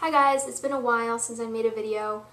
Hi guys, it's been a while since I made a video.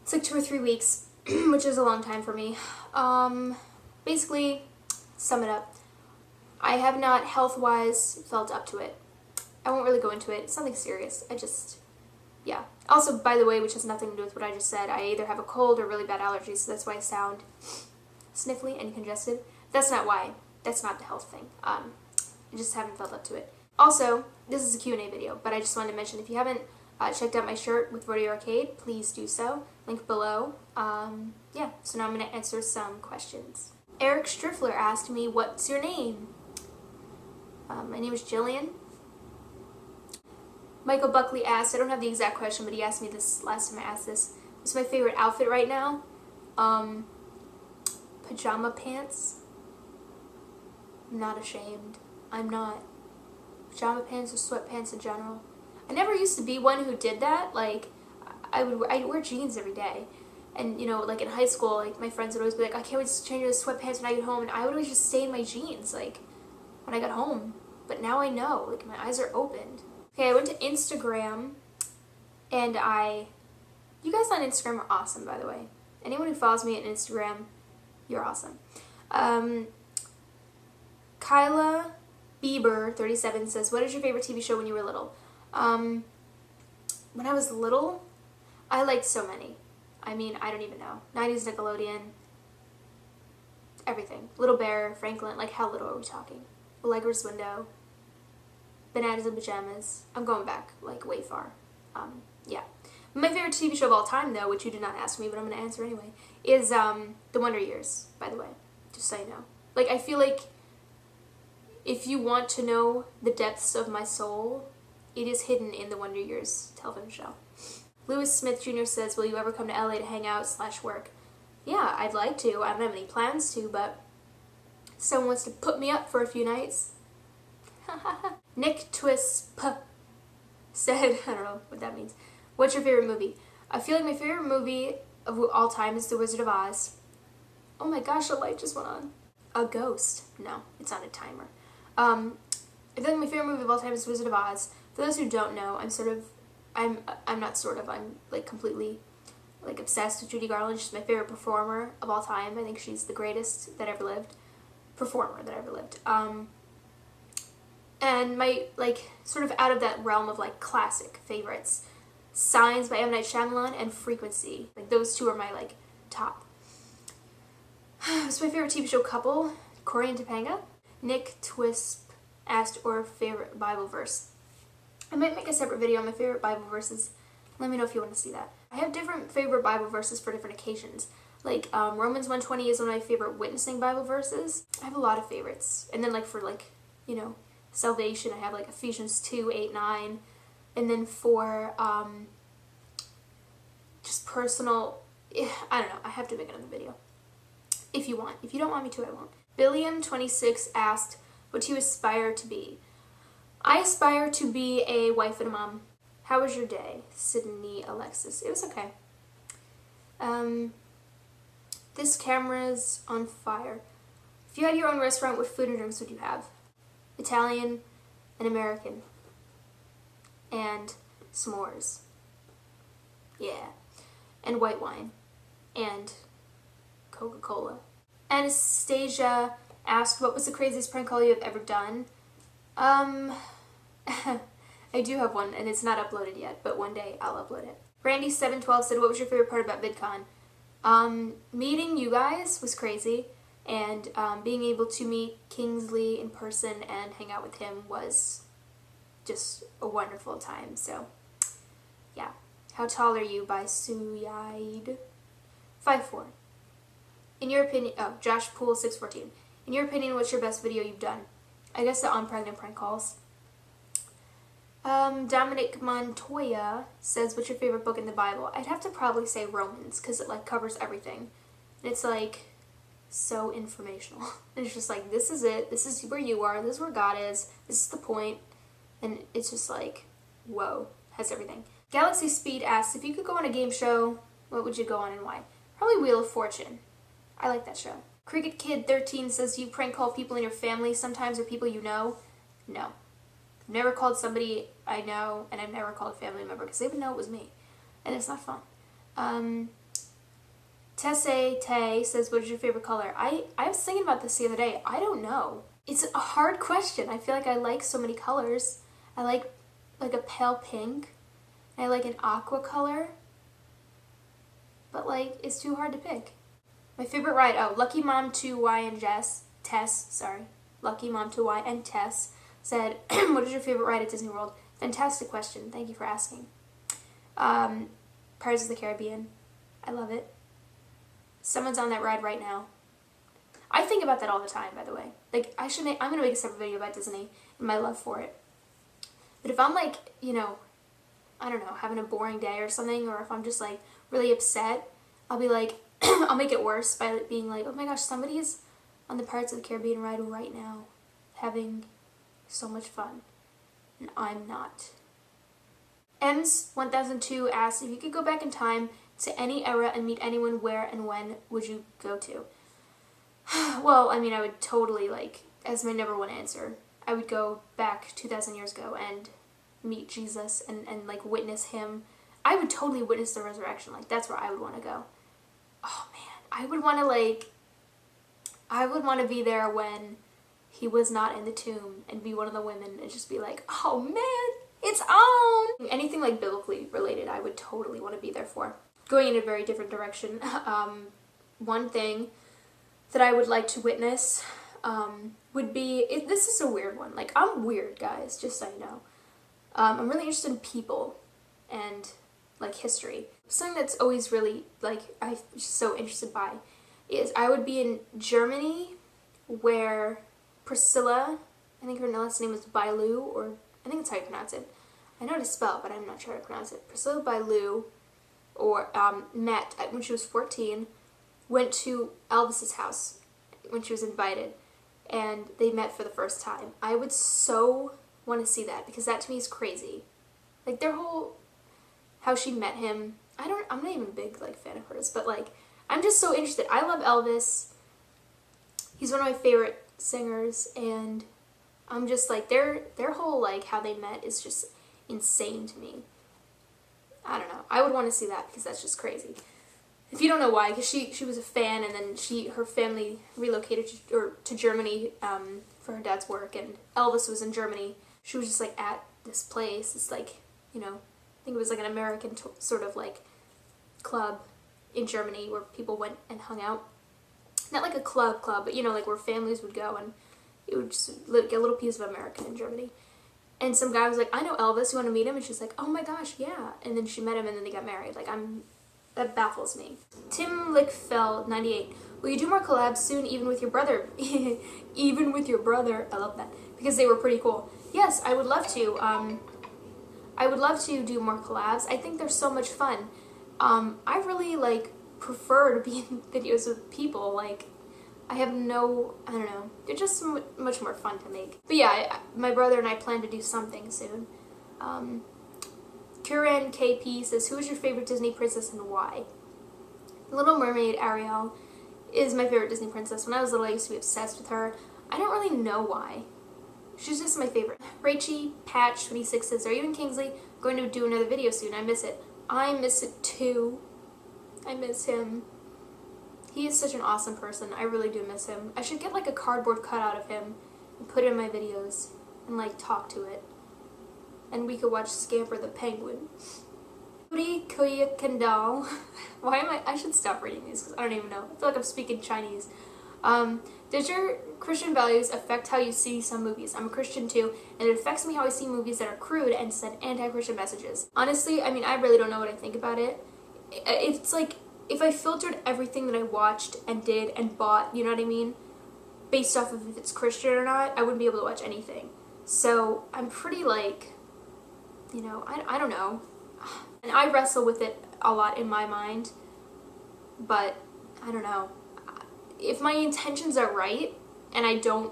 It's like 2 or 3 weeks, which is a long time for me. Basically, sum it up. I have not health-wise felt up to it. I won't really go into it. It's nothing serious. Yeah. Also, by the way, which has nothing to do with what I just said, I either have a cold or really bad allergies, so that's why I sound sniffly and congested. That's not why. That's not the health thing. I just haven't felt up to it. Also, this is a Q&A video, but I just wanted to mention if you haven't checked out my shirt with Rodeo Arcade, please do so. Link below. Yeah, so now I'm going to answer some questions. Eric Striffler asked me, what's your name? My name is Jillian. Michael Buckley asked, I don't have the exact question, but he asked me this last time I asked this. What's my favorite outfit right now? Pajama pants. I'm not ashamed. I'm not. Pajama pants or sweatpants in general. I never used to be one who did that. Like, I'd wear jeans every day. And, you know, like in high school, like my friends would always be like, I can't wait to change into sweatpants when I get home. And I would always just stay in my jeans, like, when I got home. But now I know, like, my eyes are opened. Okay, I went to Instagram, and you guys on Instagram are awesome, by the way. Anyone who follows me on Instagram, you're awesome. Kyla Bieber 37 says, what is your favorite TV show when you were little? When I was little, I liked so many. I mean, I don't even know. 90s Nickelodeon, everything. Little Bear, Franklin, like how little are we talking? Allegra's Window, Bananas in Pajamas. I'm going back, like, way far. Yeah. My favorite TV show of all time, though, which you did not ask me, but I'm going to answer anyway, is The Wonder Years, by the way, just so you know. Like, I feel like if you want to know the depths of my soul, it is hidden in The Wonder Years television show. Lewis Smith Jr. says, will you ever come to LA to hang out / work? Yeah, I'd like to. I don't have any plans to, but someone wants to put me up for a few nights. Nick Twisp said, I don't know what that means. What's your favorite movie? I feel like my favorite movie of all time is The Wizard of Oz. Oh my gosh, a light just went on. A ghost. No, it's on a timer. I feel like my favorite movie of all time is Wizard of Oz. For those who don't know, I'm like completely like obsessed with Judy Garland. She's my favorite performer of all time. I think she's the greatest that ever lived. Performer that ever lived. And my, like, sort of out of that realm of like classic favorites, Signs by M. Night Shyamalan and Frequency. Like those two are my like top. What's my favorite TV show couple? Corey and Topanga. Nick Twisp asked, or favorite Bible verse. I might make a separate video on my favorite Bible verses. Let me know if you want to see that. I have different favorite Bible verses for different occasions. Like, Romans 1:20 is one of my favorite witnessing Bible verses. I have a lot of favorites. And then, like, for, like, you know, salvation, I have, like, Ephesians 2:8-9. And then for, just personal, I don't know. I have to make another video. If you want. If you don't want me to, I won't. Billiam26 asked, what do you aspire to be? I aspire to be a wife and a mom. How was your day? Sydney Alexis. It was okay. This camera's on fire. If you had your own restaurant, what food and drinks would you have? Italian and American. And s'mores. Yeah. And white wine. And Coca-Cola. Anastasia asked, what was the craziest prank call you have ever done? I do have one, and it's not uploaded yet, but one day I'll upload it. Randy712 said, what was your favorite part about VidCon? Meeting you guys was crazy, and being able to meet Kingsley in person and hang out with him was just a wonderful time, so yeah. How tall are you by Suyaid? 5'4". In your opinion, Josh Poole 614. In your opinion, what's your best video you've done? I guess the on pregnant prank calls. Dominic Montoya says, what's your favorite book in the Bible? I'd have to probably say Romans, because it like covers everything. And it's like so informational. And it's just like, this is it, this is where you are, this is where God is, this is the point. And it's just like, whoa, has everything. Galaxy Speed asks, if you could go on a game show, what would you go on and why? Probably Wheel of Fortune. I like that show. Cricket Kid 13 says, you prank call people in your family sometimes or people you know? No. never called somebody I know, and I've never called a family member because they would know it was me, and it's not fun. Tesse Tay says, what is your favorite color? I was thinking about this the other day. I don't know. It's a hard question. I feel like I like so many colors. I like a pale pink. I like an aqua color. But like, it's too hard to pick. My favorite ride, Lucky Mom 2Y and Lucky Mom 2Y and Tess said, what is your favorite ride at Disney World? Fantastic question. Thank you for asking. Pirates of the Caribbean. I love it. Someone's on that ride right now. I think about that all the time, by the way. Like, I'm going to make a separate video about Disney and my love for it. But if I'm like, you know, I don't know, having a boring day or something, or if I'm just like really upset, I'll be like, I'll make it worse by being like, oh my gosh, somebody is on the Pirates of the Caribbean ride right now having so much fun. And I'm not. Ems1002 asks, if you could go back in time to any era and meet anyone, where and when would you go to? Well, I mean, I would totally, like, as my number one answer, I would go back 2,000 years ago and meet Jesus and like, witness him. I would totally witness the resurrection. Like, that's where I would want to go. Oh, man. I would want to be there when he was not in the tomb and be one of the women and just be like, oh, man, it's on! Anything, like, biblically related, I would totally want to be there for. Going in a very different direction, one thing that I would like to witness would be, this is a weird one. Like, I'm weird, guys, just so you know. I'm really interested in people and, like, history. Something that's always really, like, I'm just so interested by is I would be in Germany, where Priscilla, I think her last name is Bailu, or I think that's how you pronounce it. I know how to spell, but I'm not sure how to pronounce it. Priscilla Bailu, or met when she was 14, went to Elvis's house when she was invited, and they met for the first time. I would so want to see that, because that to me is crazy. Like, their whole, how she met him, I'm not even a big, like, fan of hers, but, like, I'm just so interested. I love Elvis. He's one of my favorite singers, and I'm just, like, their whole, like, how they met is just insane to me. I don't know. I would want to see that, because that's just crazy. If you don't know why, because she was a fan, and then her family relocated to Germany for her dad's work, and Elvis was in Germany. She was just, like, at this place. It's like, you know, I think it was like an American sort of, like, club in Germany where people went and hung out. Not like a club, but, you know, like, where families would go, and it would just get a little piece of America in Germany. And some guy was like, I know Elvis, you want to meet him? And she's like, oh my gosh, yeah. And then she met him, and then they got married. Like, that baffles me. Tim Lickfeld, 98. Will you do more collabs soon, even with your brother? Even with your brother. I love that. Because they were pretty cool. Yes, I would love to. I would love to do more collabs. I think they're so much fun. I really, like, prefer to be in videos with people. Like, I don't know. They're just so much more fun to make. But yeah, my brother and I plan to do something soon. Kuren KP says, who is your favorite Disney princess and why? Little Mermaid Ariel is my favorite Disney princess. When I was little, I used to be obsessed with her. I don't really know why. She's just my favorite. Rachie Patch 26 says, are you and Kingsley going to do another video soon? I miss it. I miss it too. I miss him. He is such an awesome person. I really do miss him. I should get, like, a cardboard cutout of him and put it in my videos and, like, talk to it. And we could watch Scamper the Penguin. Cody Koya Kendall. Why am I should stop reading these because I don't even know. I feel like I'm speaking Chinese. Does your Christian values affect how you see some movies? I'm a Christian too, and it affects me how I see movies that are crude and send anti-Christian messages. Honestly, I mean, I really don't know what I think about it. It's like, if I filtered everything that I watched and did and bought, you know what I mean, based off of if it's Christian or not, I wouldn't be able to watch anything. So I'm pretty, like, you know, I don't know. And I wrestle with it a lot in my mind, but I don't know. If my intentions are right, and I don't,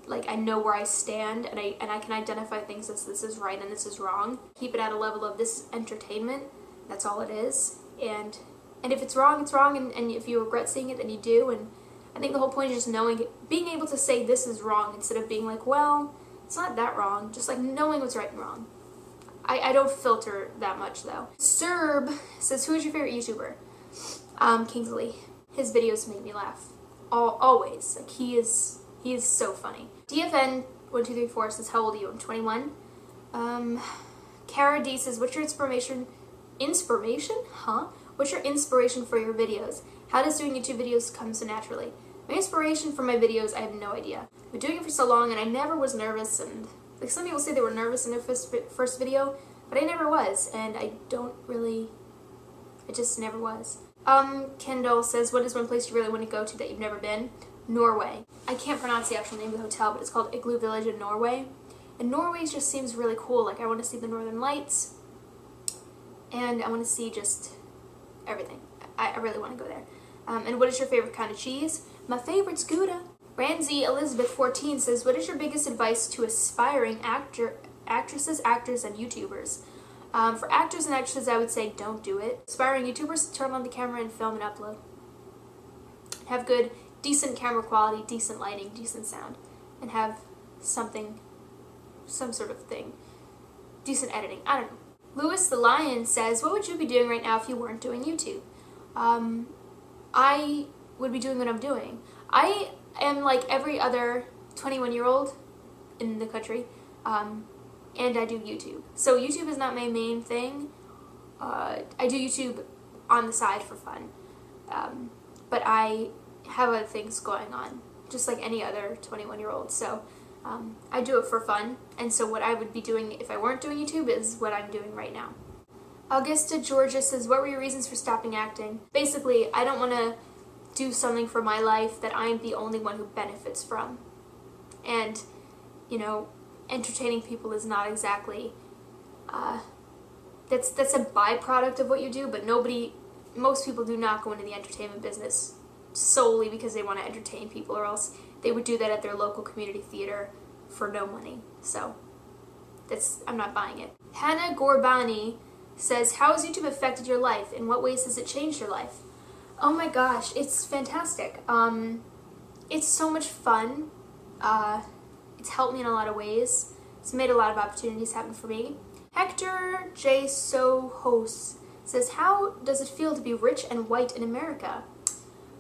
like, I know where I stand, and I can identify things as this is right and this is wrong, keep it at a level of this is entertainment, that's all it is, and if it's wrong, it's wrong, and if you regret seeing it, then you do, and I think the whole point is just knowing, being able to say this is wrong, instead of being like, well, It's not that wrong, just like knowing what's right and wrong. I don't filter that much though. Serb says, who is your favorite YouTuber? Kingsley. His videos make me laugh. Always. Like he is so funny. DFN1234 says, how old are you? I'm 21. Cara D says, what's your inspiration? Huh? What's your inspiration for your videos? How does doing YouTube videos come so naturally? My inspiration for my videos, I have no idea. I've been doing it for so long and I never was nervous, and like some people say they were nervous in their first video, but I never was, and I just never was. Kendall says, what is one place you really want to go to that you've never been? Norway. I can't pronounce the actual name of the hotel, but it's called Igloo Village in Norway. And Norway just seems really cool. Like I want to see the Northern Lights, and I want to see just everything. I really want to go there. And what is your favorite kind of cheese? My favorite's Gouda. Ramsey Elizabeth 14 says, what is your biggest advice to aspiring actresses, actors, and YouTubers? For actors and actresses, I would say don't do it. Aspiring YouTubers, turn on the camera and film and upload. Have good, decent camera quality, decent lighting, decent sound, and have some sort of thing. Decent editing. I don't know. Lewis the Lion says, what would you be doing right now if you weren't doing YouTube? I would be doing what I'm doing. I am like every other 21-year-old in the country, and I do YouTube. So YouTube is not my main thing. I do YouTube on the side for fun, but I have other things going on, just like any other 21-year-old. So I do it for fun, and so what I would be doing if I weren't doing YouTube is what I'm doing right now. Augusta Georgia says, what were your reasons for stopping acting? Basically, I don't want to do something for my life that I'm the only one who benefits from. And, you know, entertaining people is not exactly, that's a byproduct of what you do, but most people do not go into the entertainment business solely because they want to entertain people, or else they would do that at their local community theater for no money. So, I'm not buying it. Hannah Gorbani says, how has YouTube affected your life? In what ways has it changed your life? Oh my gosh, it's fantastic. It's so much fun. It's helped me in a lot of ways. It's made a lot of opportunities happen for me. Hector J. Sohos says, how does it feel to be rich and white in America?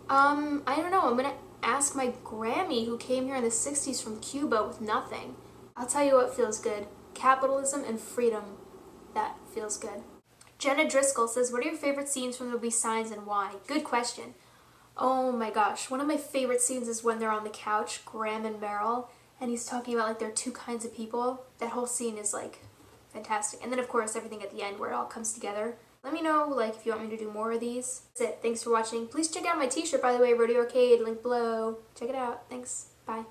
I don't know. I'm going to ask my Grammy, who came here in the 60s from Cuba with nothing. I'll tell you what feels good. Capitalism and freedom. That feels good. Jenna Driscoll says, what are your favorite scenes from the movie Signs and why? Good question. Oh my gosh. One of my favorite scenes is when they're on the couch, Graham and Meryl, and he's talking about like there are two kinds of people. That whole scene is like fantastic. And then of course everything at the end where it all comes together. Let me know like if you want me to do more of these. That's it. Thanks for watching. Please check out my t-shirt, by the way, Rodeo Arcade, link below. Check it out. Thanks. Bye.